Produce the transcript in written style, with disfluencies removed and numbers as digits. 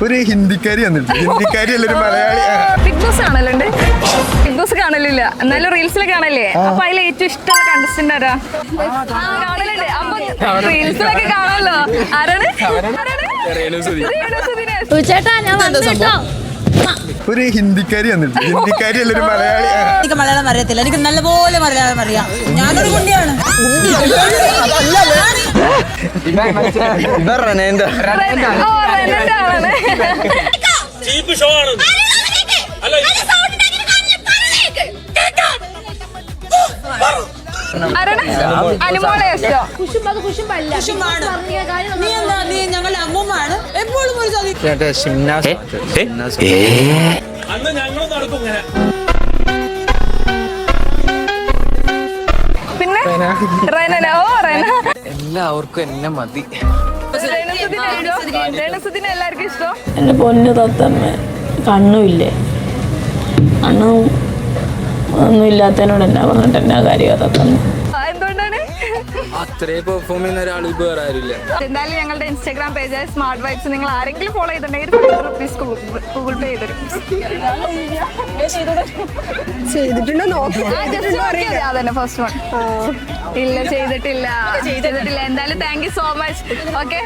ഒരു ഹിന്ദിക്കാരി വന്നിട്ട് ഹിന്ദിക്കാരി അല്ലൊരു മലയാളി. ബിഗ് ബോസ് കാണലുണ്ട്. ബിഗ് ബോസ് കാണലില്ല, എന്നാലും റീൽസിൽ കാണല്ലേ. അപ്പൊ അതിൽ ഏറ്റവും ഇഷ്ടമുള്ള കണ്ടസ്റ്റന്റ് ആരാ? കാണലുണ്ട്. അപ്പൊ റീൽസിലൊക്കെ കാണാമല്ലോ. ആരാണ്? ചേട്ടാ ഞാൻ ഒരു ഹിന്ദിക്കാരി വന്നിട്ട് ഹിന്ദിക്കാരി അല്ലൊരു മലയാളി. എനിക്ക് മലയാളം അറിയത്തില്ല, എനിക്ക് നല്ലപോലെ മലയാളം അറിയാം. ഞാനൊരു കുണ്ടിയാണ്. അനുമോളെ ഇഷ്ടോ? നീ ഞങ്ങളുടെ അമ്മൂമ്മയാണ്. എപ്പോഴും ഒരു പിന്നെ റെന. ഓ റെന എല്ലാവർക്കും എന്നെ മതി. രേണുസുദിനെ എല്ലാവർക്കും ഇഷ്ടം. എൻ്റെ പൊന്നു തത്തമ്മ കണ്ണുമില്ലേ, കണ്ണും ഒന്നും ഇല്ലാത്തതിനോട് എന്നാ പറഞ്ഞിട്ട് എന്നാ കാര്യമാണ് തത്തമ്മ. എന്തുകൊണ്ടാണ്? അത്രേ പെർഫോം ചെയ്യുന്ന ഒരാൾ ഇപ്പോൾ വേറെ ആരുമില്ല. എന്തായാലും ഞങ്ങളുടെ ഇൻസ്റ്റാഗ്രാം പേജ് സ്മാർട്ട് വൈബ്സ് നിങ്ങൾ ആരെങ്കിലും ഫോളോ ചെയ്തിട്ടുണ്ടെങ്കിൽ ₹50 ഗൂഗിൾ പേ ചെയ്തിട്ടുണ്ടോ അതന്നെ ഫസ്റ്റ് വൺ. ഇല്ല ചെയ്തിട്ടില്ല. എന്തായാലും thank you so much. Okay.